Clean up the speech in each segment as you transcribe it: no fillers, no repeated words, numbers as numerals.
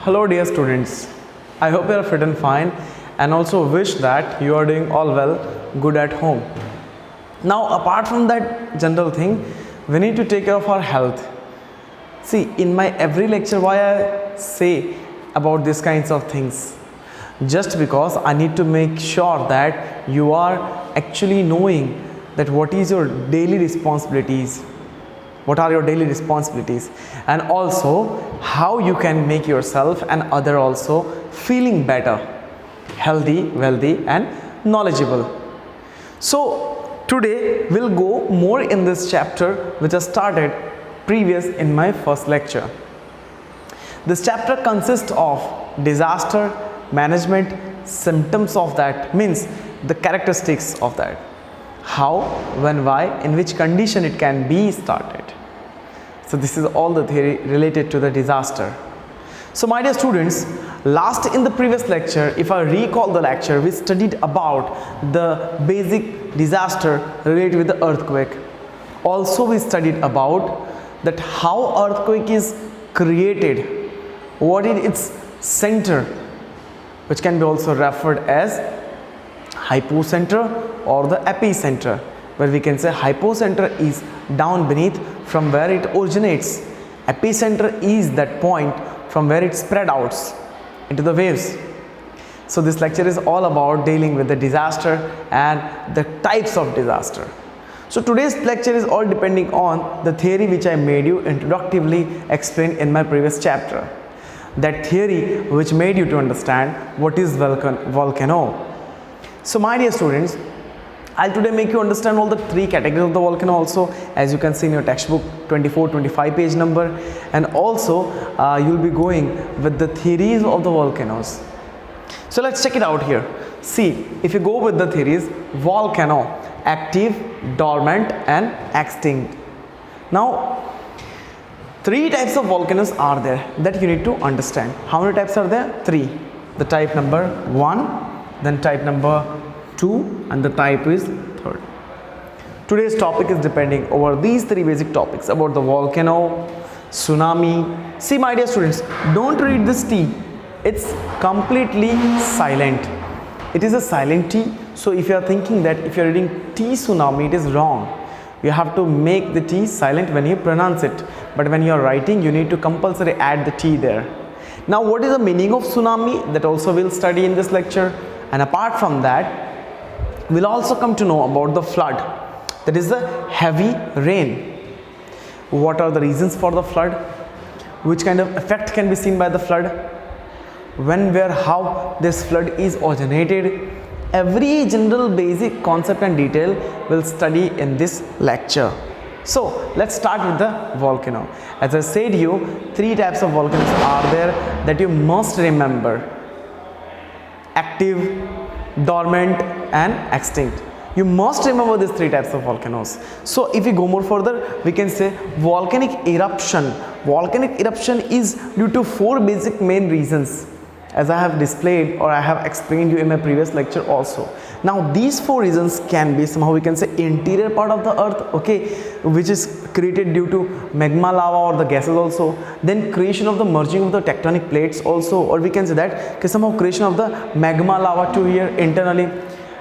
Hello dear students, I hope you are fit and fine and also wish that you are doing all well, good at home. Now apart from that general thing, we need to take care of our health. See, in my every lecture why I say about these kinds of things, just because I need to make sure that you are actually knowing that what is your daily responsibilities, what are your daily responsibilities, and also how you can make yourself and other also feeling better, healthy, wealthy and knowledgeable. So today we'll go more in this chapter which I started previous in my first lecture. This chapter consists of disaster management, symptoms of that, means the characteristics of that, how, when, why, in which condition it can be started. So this is all the theory related to the disaster. So my dear students, last in the previous lecture, if I recall the lecture, we studied about the basic disaster related with the earthquake. Also we studied about that how earthquake is created, what is its center, which can be also referred as hypocenter or the epicenter, where we can say hypocenter is down beneath from where it originates, epicenter is that point from where it spread out into the waves. So this lecture is all about dealing with the disaster and the types of disaster. So today's lecture is all depending on the theory which I made you introductively explain in my previous chapter. That theory which made you to understand what is volcano. So my dear students, I'll today make you understand all the three categories of the volcano also, as you can see in your textbook 24-25 page number, and also you'll be going with the theories of the volcanoes. So let's check it out here. See, if you go with the theories, volcano, active, dormant and extinct. Now three types of volcanoes are there that you need to understand. How many types are there? Three. The type number 1, then type number 2, and the type is 3rd. Today's topic is depending over these three basic topics about the volcano, tsunami. See my dear students, don't read this T. It's completely silent. It is a silent T. So if you are thinking that if you are reading T tsunami, it is wrong. You have to make the T silent when you pronounce it, but when you are writing you need to compulsory add the T there. Now what is the meaning of tsunami, that also we'll study in this lecture, and apart from that we'll also come to know about the flood, that is the heavy rain. What are the reasons for the flood, which kind of effect can be seen by the flood, when, where, how this flood is originated. Every general basic concept and detail we'll study in this lecture. So let's start with the volcano. As I said you, three types of volcanoes are there that you must remember: active, dormant and extinct. You must remember these three types of volcanoes. So if we go more further, we can say volcanic eruption. Volcanic eruption is due to four basic main reasons, as I have displayed or I have explained you in my previous lecture also. Now these four reasons can be somehow we can say interior part of the earth, okay, which is created due to magma lava or the gases also, then creation of the merging of the tectonic plates also, or we can say that somehow creation of the magma lava to here internally,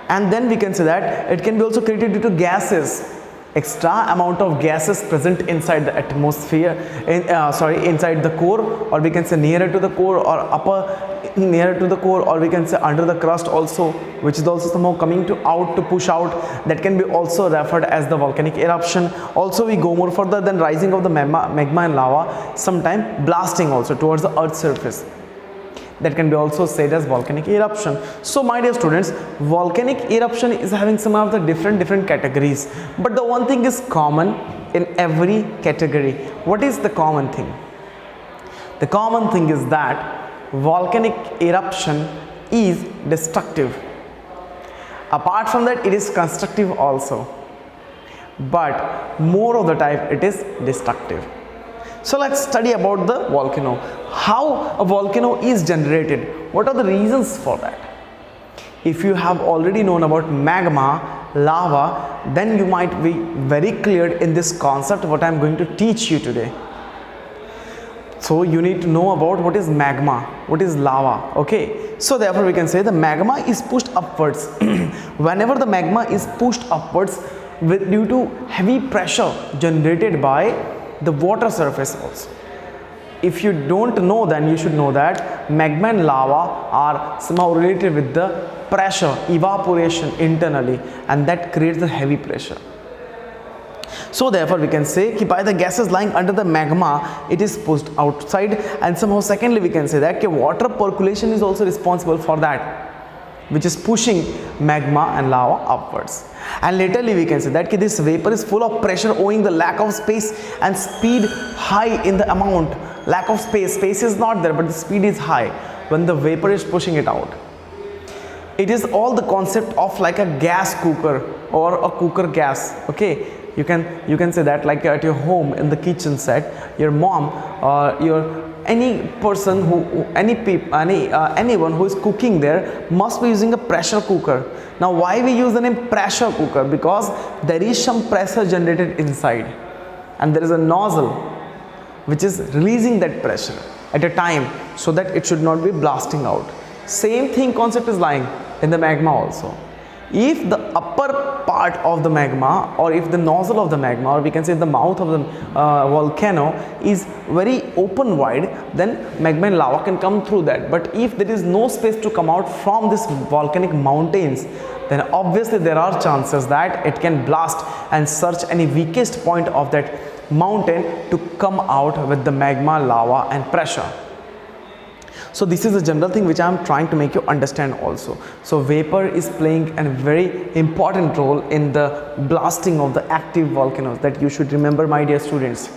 and then we can say that it can be also created due to gases, extra amount of gases present inside the atmosphere, inside the core, or we can say nearer to the core or upper nearer to the core, or we can say under the crust also, which is also somehow coming to out to push out. That can be also referred as the volcanic eruption. Also we go more further, then rising of the magma and lava, sometime blasting also towards the earth's surface. That can be also said as volcanic eruption. So my dear students, volcanic eruption is having some of the different categories, but the one thing is common in every category. What is the common thing? The common thing is that volcanic eruption is destructive. Apart from that, it is constructive also, but more of the time it is destructive. So let's study about the volcano. How a volcano is generated. What are the reasons for that? If you have already known about magma, lava, then you might be very clear in this concept what I am going to teach you today. So you need to know about what is magma, what is lava. Okay, so therefore we can say the magma is pushed upwards. Whenever the magma is pushed upwards due to heavy pressure generated by the water surface also. If you don't know, then you should know that magma and lava are somehow related with the pressure, evaporation internally, and that creates the heavy pressure. So therefore we can say that by the gases lying under the magma, it is pushed outside, and somehow secondly we can say that water percolation is also responsible for that, which is pushing magma and lava upwards. And laterly we can say that this vapor is full of pressure owing the lack of space and speed high in the amount. Lack of space is not there, but the speed is high when the vapor is pushing it out. It is all the concept of like a gas cooker or a cooker gas. Okay, you can say that like at your home in the kitchen set, your mom or your any person who anyone who is cooking there must be using a pressure cooker. Now why we use the name pressure cooker? Because there is some pressure generated inside, and there is a nozzle which is releasing that pressure at a time so that it should not be blasting out. Same thing concept is lying in the magma also. If the upper part of the magma, or if the nozzle of the magma, or we can say the mouth of the volcano is very open wide, then magma and lava can come through that. But if there is no space to come out from this volcanic mountains, then obviously there are chances that it can blast and search any weakest point of that mountain to come out with the magma, lava and pressure. So this is a general thing which I am trying to make you understand also. So vapor is playing a very important role in the blasting of the active volcanoes, that you should remember, my dear students.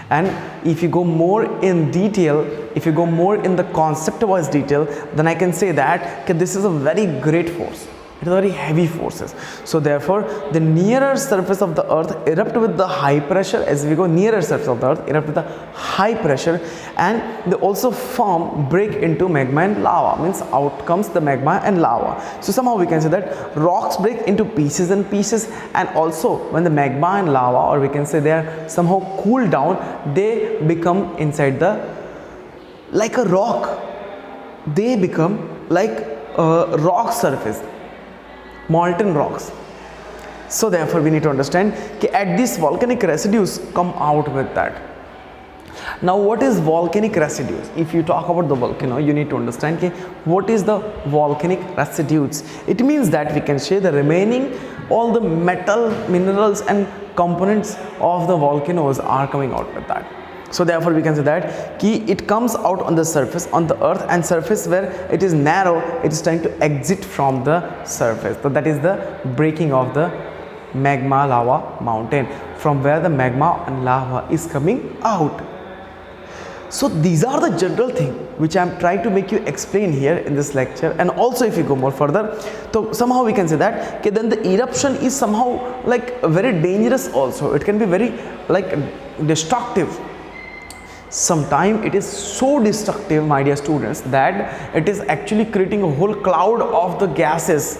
And if you go more in detail, if you go more in the concept wise detail, then I can say that this is a very great force. It is very heavy forces. So therefore the nearer surface of the earth erupt with the high pressure. As we go nearer surface of the earth erupt with the high pressure, and they also break into magma and lava, means out comes the magma and lava. So somehow we can say that rocks break into pieces and pieces, and also when the magma and lava, or we can say they are somehow cooled down, they become inside the like a rock, they become like a rock surface, molten rocks. So therefore we need to understand that at this volcanic residues come out with that. Now what is volcanic residues? If you talk about the volcano, you need to understand what is the volcanic residues. It means that we can say the remaining all the metal, minerals and components of the volcanoes are coming out with that. So therefore we can say that it comes out on the surface, on the earth, and surface where it is narrow, it is trying to exit from the surface. So that is the breaking of the magma lava mountain, from where the magma and lava is coming out. So these are the general thing which I am trying to make you explain here in this lecture. And also if you go more further, so somehow we can say that then the eruption is somehow like very dangerous also. It can be very like destructive. Sometimes it is so destructive, my dear students, that it is actually creating a whole cloud of the gases,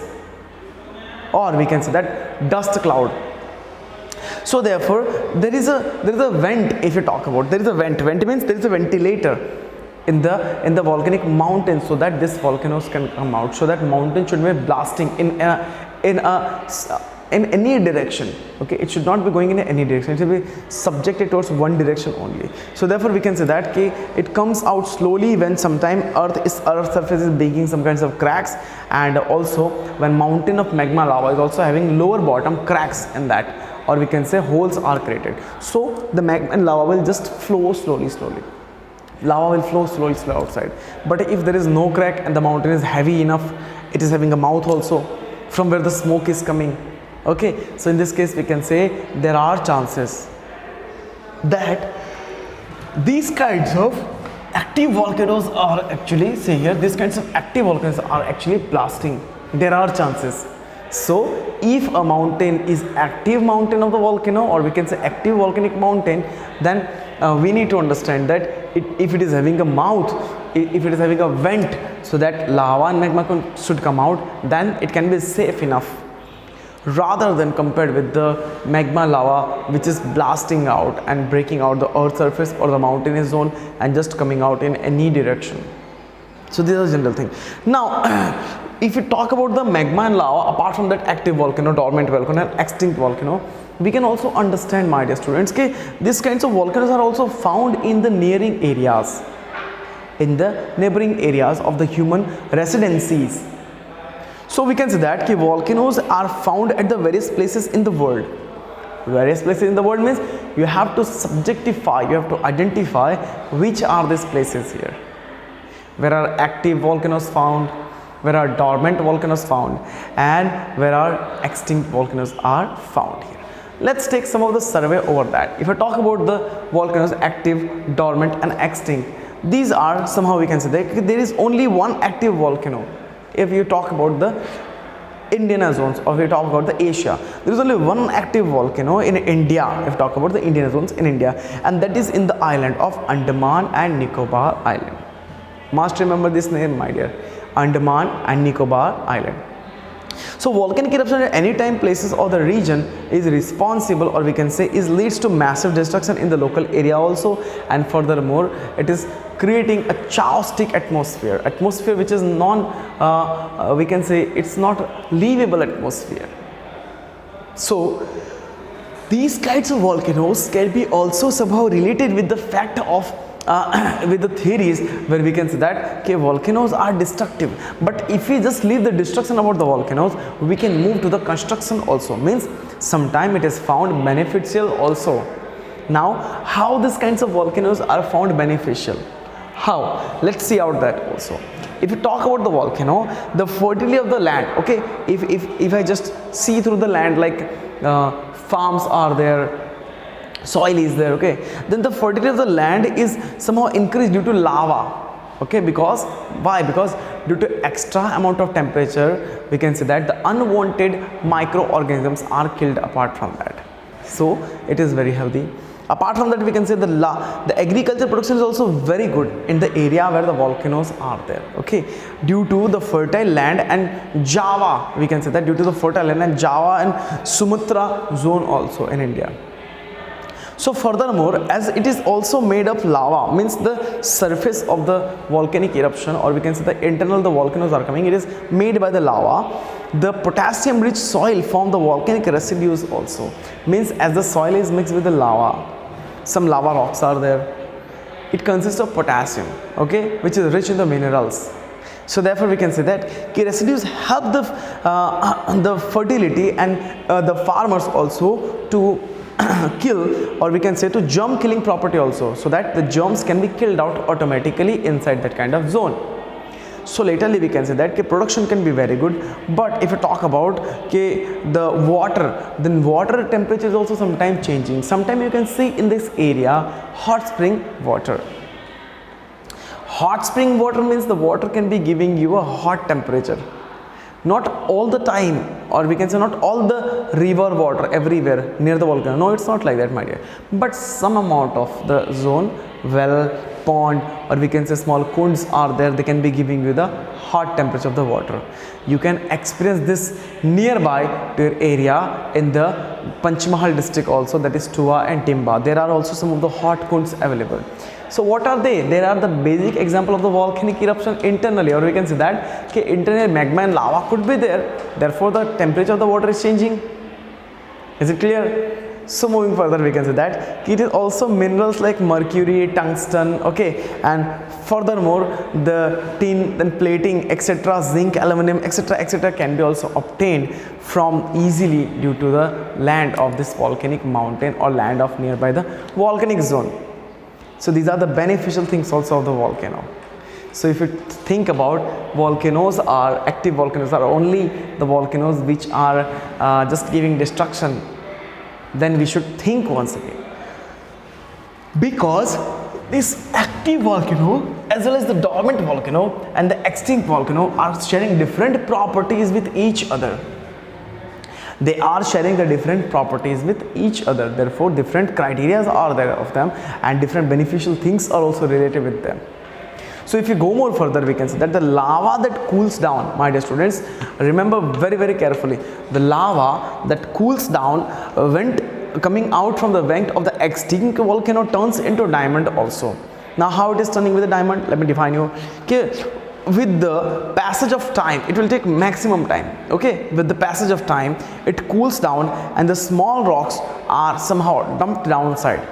or we can say that dust cloud. So therefore there is a vent. If you talk about, there is a vent means there is a ventilator in the volcanic mountain, so that this volcanoes can come out, so that mountain should be blasting in any direction. Okay, it should not be going in any direction, it should be subjected towards one direction only. So therefore we can say that it comes out slowly when sometime earth surface is making some kinds of cracks, and also when mountain of magma lava is also having lower bottom cracks in that, or we can say holes are created. So the magma and lava will just flow slowly. Lava will flow slowly outside. But if there is no crack and the mountain is heavy enough, it is having a mouth also from where the smoke is coming. Okay, so in this case we can say there are chances that these kinds of active volcanoes are actually, say here, these kinds of active volcanoes are actually blasting. There are chances. So if a mountain is active mountain of the volcano, or we can say active volcanic mountain, then we need to understand that if it is having a mouth, if it is having a vent, so that lava and magma should come out, then it can be safe enough. rather than compared with the magma lava which is blasting out and breaking out the earth surface or the mountainous zone and just coming out in any direction. So this is a general thing. Now if you talk about the magma and lava, apart from that active volcano, dormant volcano and extinct volcano, we can also understand, my dear students, that these kinds of volcanoes are also found in the neighboring areas of the human residencies. So we can say that volcanoes are found at the various places in the world. Various places in the world means you have to subjectify, you have to identify which are these places here. Where are active volcanoes found, where are dormant volcanoes found, and where are extinct volcanoes are found here. Let's take some of the survey over that. If I talk about the volcanoes active, dormant and extinct, these are somehow we can say that there is only one active volcano. If you talk about the Indian zones or if you talk about the Asia, there is only one active volcano in India. If you talk about the Indian zones in India, and that is in the island of Andaman and Nicobar Island. Must remember this name, my dear, Andaman and Nicobar Island. So volcanic eruption at any time, places or the region is responsible, or we can say is leads to massive destruction in the local area also, and furthermore it is creating a chaotic atmosphere which is we can say it's not livable atmosphere. So these kinds of volcanoes can be also somehow related with the fact of with the theories where we can say that volcanoes are destructive, but if we just leave the destruction about the volcanoes, we can move to the construction also, means sometime it is found beneficial also. Now how these kinds of volcanoes are found beneficial? How? Let's see out that also. If you talk about the volcano, the fertility of the land, okay, if I just see through the land, like farms are there, soil is there, okay, then the fertility of the land is somehow increased due to lava, okay, because why? Because due to extra amount of temperature, we can say that the unwanted microorganisms are killed apart from that. So it is very healthy. Apart from that, we can say the agriculture production is also very good in the area where the volcanoes are there, okay, due to the fertile land and Java, we can say that due to the fertile land and Java and Sumatra zone also in India. So furthermore, as it is also made of lava, means the surface of the volcanic eruption, or we can say the internal the volcanoes are coming, it is made by the lava. The potassium rich soil form the volcanic residues also, means as the soil is mixed with the lava, some lava rocks are there, it consists of potassium, okay, which is rich in the minerals. So therefore we can say that residues help the fertility and the farmers also to kill, or we can say to germ killing property also, so that the germs can be killed out automatically inside that kind of zone. So laterly we can say that production can be very good, but if you talk about the water, then water temperature is also sometimes changing. Sometimes you can see in this area hot spring water. Hot spring water means the water can be giving you a hot temperature. Not all the time, or we can say not all the river water everywhere near the volcano. No, it's not like that, my dear. But some amount of the zone, well, pond, or we can say small kunds are there, they can be giving you the hot temperature of the water. You can experience this nearby to your area in the Panchmahal district also, that is Tua and Timba. There are also some of the hot kunds available. So what are they? There are the basic example of the volcanic eruption internally, or we can say that internal magma and lava could be there. Therefore, the temperature of the water is changing. Is it clear? So moving further, we can say that it is also minerals like mercury, tungsten, okay, and furthermore the tin, then plating, etc., zinc, aluminum, etc., can be also obtained from easily due to the land of this volcanic mountain or land of nearby the volcanic zone. So these are the beneficial things also of the volcano. So if you think about, volcanoes are, active volcanoes are only the volcanoes which are just giving destruction, then we should think once again. Because this active volcano as well as the dormant volcano and the extinct volcano are sharing different properties with each other. They are sharing the different properties with each other. Therefore, different criteria are there of them and different beneficial things are also related with them. So if you go more further, we can say that the lava that cools down, my dear students, remember very carefully, the lava that cools down coming out from the vent of the extinct volcano turns into diamond also. Now how it is turning with a diamond, let me define you. Okay, with the passage of time, it will take maximum time. Okay, with the passage of time, it cools down and the small rocks are somehow dumped downside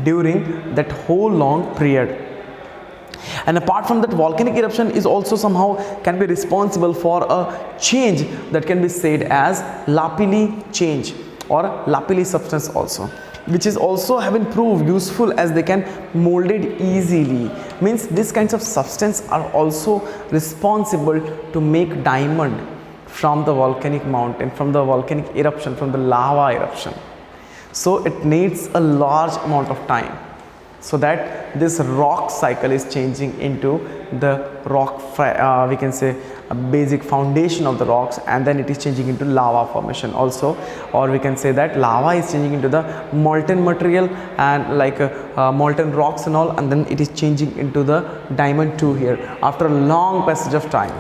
during that whole long period. And apart from that, volcanic eruption is also somehow can be responsible for a change that can be said as lapilli change or lapilli substance also, which is also have been proved useful as they can molded easily. Means these kinds of substance are also responsible to make diamond from the volcanic mountain, from the volcanic eruption, from the lava eruption. So it needs a large amount of time, so that this rock cycle is changing into the rock, we can say a basic foundation of the rocks, and then it is changing into lava formation also, or we can say that lava is changing into the molten material and like molten rocks and all, and then it is changing into the diamond too here after a long passage of time.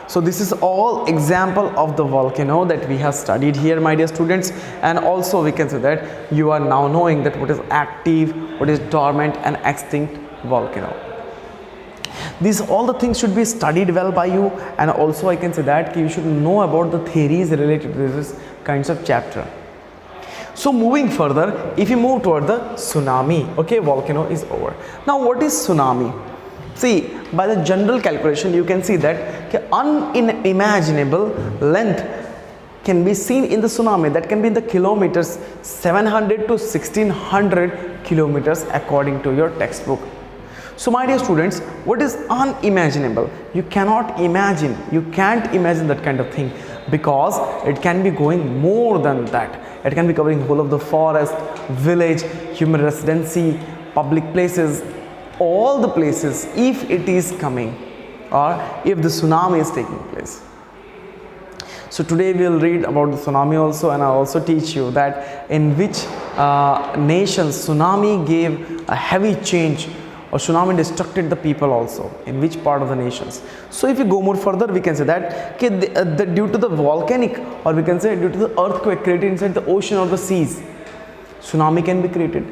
So this is all example of the volcano that we have studied here, my dear students, and also we can say that you are now knowing that what is active, what is dormant and extinct volcano. These all the things should be studied well by you, and also I can say that you should know about the theories related to this kinds of chapter. So moving further, if you move toward the tsunami, okay, volcano is over. Now what is tsunami? See, by the general calculation, you can see that unimaginable length can be seen in the tsunami, that can be in the kilometers, 700 to 1600 kilometers according to your textbook. So my dear students, what is unimaginable? You cannot imagine, you can't imagine that kind of thing, because it can be going more than that. It can be covering whole of the forest, village, human residency, public places, all the places, if it is coming or if the tsunami is taking place. So today we will read about the tsunami also, and I also teach you that in which nations tsunami gave a heavy change, or tsunami destructed the people also, in which part of the nations. So if you go more further, we can say that due to the volcanic, or we can say due to the earthquake created inside the ocean or the seas, tsunami can be created.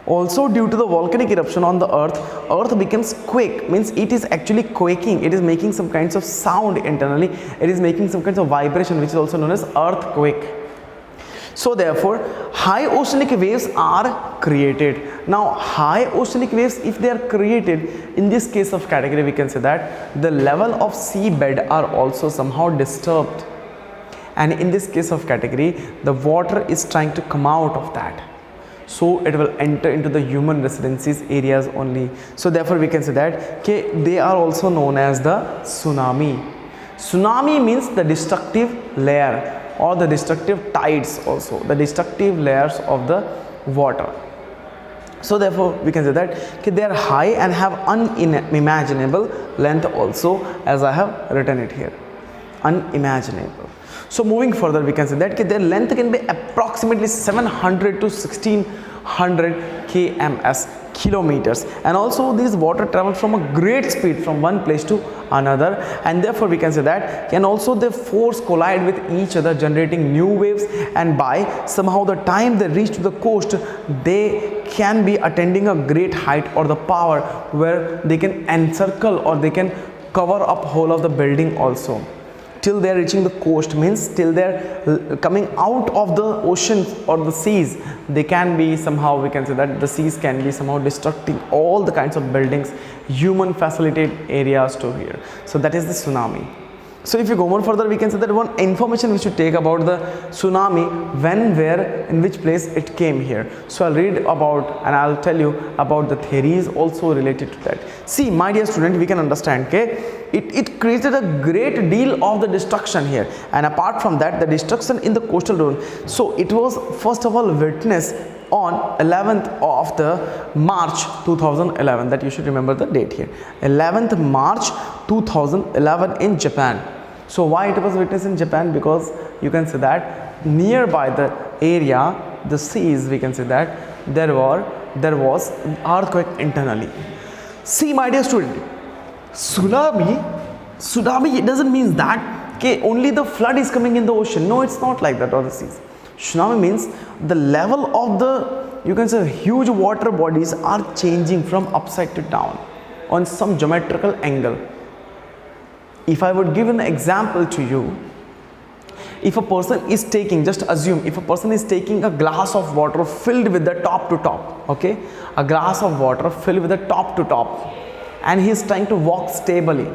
Also due to the volcanic eruption on the earth becomes quake, means it is actually quaking, it is making some kinds of sound internally, it is making some kinds of vibration, which is also known as earthquake. So therefore high oceanic waves are created. Now high oceanic waves, if they are created, in this case of category we can say that the level of seabed are also somehow disturbed, and in this case of category the water is trying to come out of that, so it will enter into the human residencies areas only. So therefore we can say that they are also known as the tsunami. Tsunami means the destructive layer, or the destructive tides also, the destructive layers of the water. So therefore we can say that they are high and have unimaginable length also, as I have written it here, unimaginable. So moving further, we can say that their length can be approximately 700 to 1600 kms, kilometers, and also these water travel from a great speed from one place to another, and therefore we can say that can also the force collide with each other, generating new waves, and by somehow the time they reach to the coast, they can be attaining a great height or the power where they can encircle or they can cover up whole of the building also, till they are reaching the coast, means till they are coming out of the ocean or the seas. They can be somehow, we can say that the seas can be somehow destructing all the kinds of buildings, human facilitated areas to here. So that is the tsunami. So if you go more further, we can say that one information we should take about the tsunami, when, where, in which place it came here. So I'll read about and I'll tell you about the theories also related to that. See, my dear student, we can understand, it created a great deal of the destruction here, and apart from that, the destruction in the coastal zone. So it was first of all witnessed on 11th of the March 2011, that you should remember the date here, 11th March 2011 in Japan. So why it was witnessed in Japan? Because you can say that nearby the area, the seas, we can say that there was earthquake internally. See, my dear student, Tsunami, it doesn't mean that okay, only the flood is coming in the ocean. No, it's not like that, or the seas. Tsunami means the level of the, you can say, huge water bodies are changing from upside to down on some geometrical angle. If I would give an example to you, if a person is taking, just assume, if a person is taking a glass of water filled with the top to top, okay, a glass of water filled with the top to top, and he is trying to walk stably,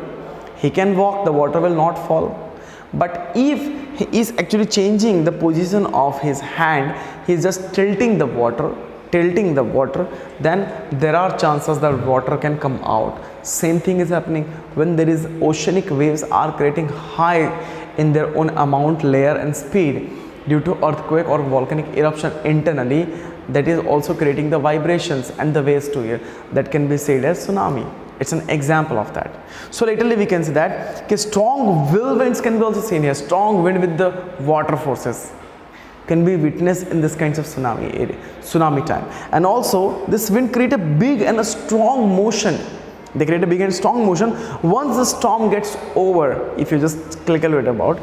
he can walk, the water will not fall. But if he is actually changing the position of his hand, he is just tilting the water, then there are chances that water can come out. Same thing is happening when there is oceanic waves are creating high in their own amount, layer and speed due to earthquake or volcanic eruption internally, that is also creating the vibrations and the waves to here, that can be said as tsunami. It's an example of that. So laterally we can say that okay, strong whirlwinds can be also seen here. Strong wind with the water forces can be witnessed in this kinds of tsunami area, tsunami time. And also this wind create a big and a strong motion. They create a big and strong motion once the storm gets over. If you just calculate about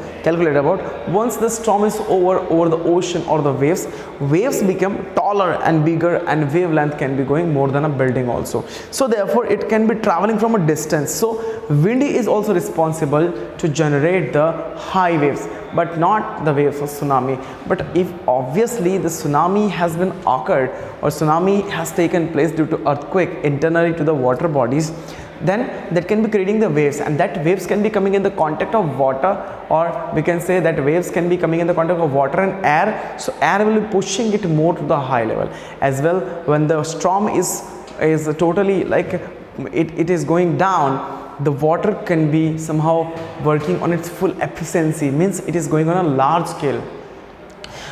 once the storm is over the ocean or the waves become taller and bigger, and wavelength can be going more than a building also. So therefore it can be traveling from a distance. So wind is also responsible to generate the high waves, but not the waves of tsunami. But if obviously the tsunami has been occurred or tsunami has taken place due to earthquake internally to the water bodies, then that can be creating the waves, and that waves can be coming in the contact of water, or we can say that waves can be coming in the contact of water and air. So air will be pushing it more to the high level as well. When the storm is totally like it is going down, the water can be somehow working on its full efficiency, means it is going on a large scale.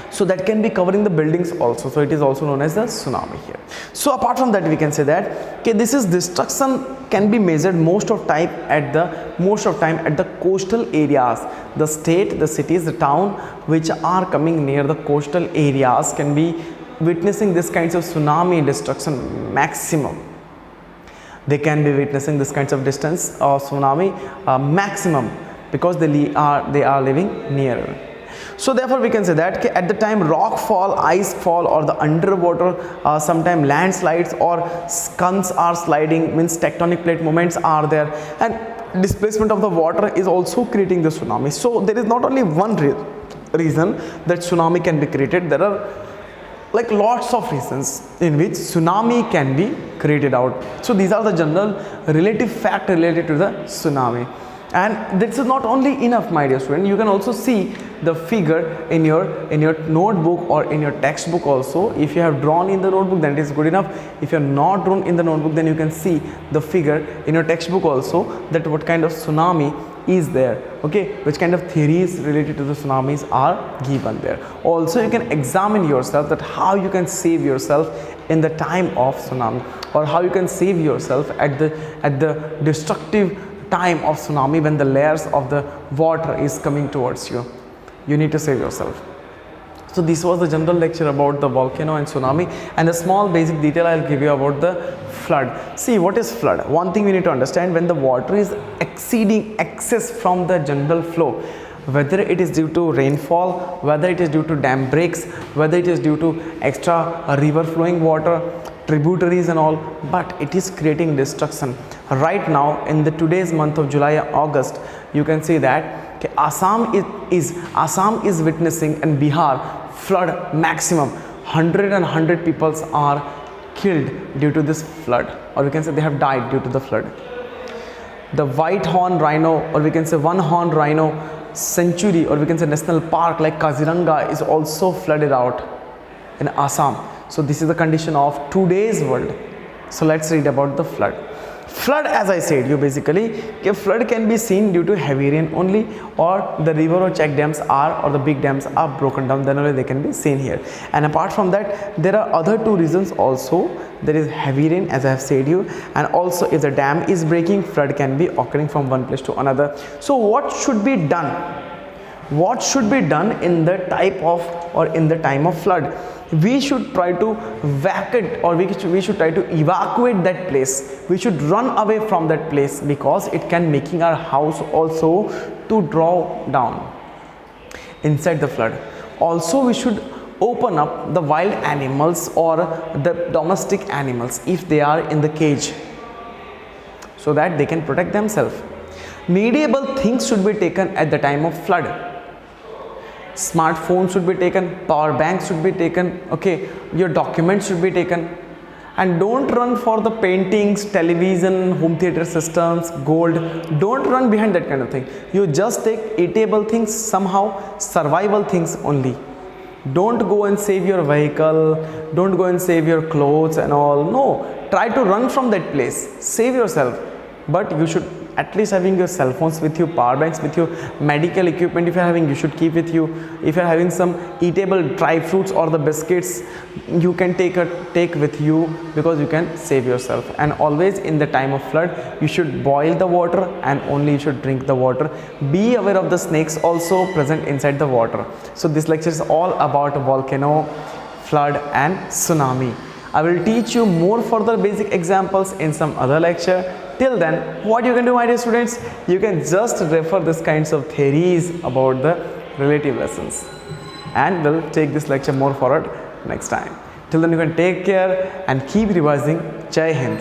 So that can be covering the buildings also. So it is also known as the tsunami here. So apart from that, we can say that okay, this is destruction can be measured most of time at the coastal areas. The state, the cities, the town which are coming near the coastal areas can be witnessing this kinds of tsunami destruction maximum. They can be witnessing this kinds of distance or tsunami maximum, because they are living nearer. So therefore we can say that okay, at the time rock fall, ice fall, or the underwater sometime landslides or skunks are sliding, means tectonic plate movements are there, and displacement of the water is also creating the tsunami. So there is not only one reason that tsunami can be created. There are like lots of reasons in which tsunami can be created out. So these are the general relative fact related to the tsunami. And this is not only enough, my dear student. You can also see the figure in your notebook or in your textbook also. If you have drawn in the notebook, then it is good enough. If you have not drawn in the notebook, then you can see the figure in your textbook also, that what kind of tsunami is there, okay, which kind of theories related to the tsunamis are given there. Also you can examine yourself that how you can save yourself in the time of tsunami, or how you can save yourself at the destructive time of tsunami, when the layers of the water is coming towards you. You need to save yourself. So this was the general lecture about the volcano and tsunami, and a small basic detail I'll give you about the flood. See, what is flood? One thing we need to understand, when the water is exceeding excess from the general flow, whether it is due to rainfall, whether it is due to dam breaks, whether it is due to extra river flowing water, tributaries and all, but it is creating destruction. Right now in the today's month of July and August, you can see that okay, Assam is witnessing, and Bihar flood maximum. 100 people are killed due to this flood, or we can say they have died due to the flood. The white horn rhino, or we can say one horn rhino sanctuary, or we can say national park like Kaziranga, is also flooded out in Assam. So this is the condition of today's world. So let's read about the flood. Flood, as I said, you basically flood can be seen due to heavy rain only, or the river or check dams are, or the big dams are broken down, then only they can be seen here. And apart from that, there are other two reasons also. There is heavy rain, as I have said you, and also if the dam is breaking, flood can be occurring from one place to another. So what should be done? what should be done in the type of or in the time of flood? We should try to vacate, or we should try to evacuate that place. We should run away from that place because it can making our house also to draw down inside the flood. Also, we should open up the wild animals or the domestic animals if they are in the cage, so that they can protect themselves. Needable things should be taken at the time of flood. Smartphone should be taken, power banks should be taken, okay, your documents should be taken. And don't run for the paintings, television, home theater systems, gold. Don't run behind that kind of thing. You just take eatable things, somehow survival things only. Don't go and save your vehicle, don't go and save your clothes and all. No, try to run from that place, save yourself. But you should at least having your cell phones with you, power banks with you, medical equipment if you are having, you should keep with you. If you are having some eatable dry fruits or the biscuits, you can take with you, because you can save yourself. And always in the time of flood, you should boil the water and only you should drink the water. Be aware of the snakes also present inside the water. So this lecture is all about volcano, flood and tsunami. I will teach you more further basic examples in some other lecture. Till then, what you can do, my dear students, you can just refer this kinds of theories about the relative lessons, and we'll take this lecture more forward next time. Till then, you can take care and keep revising. Jai Hind.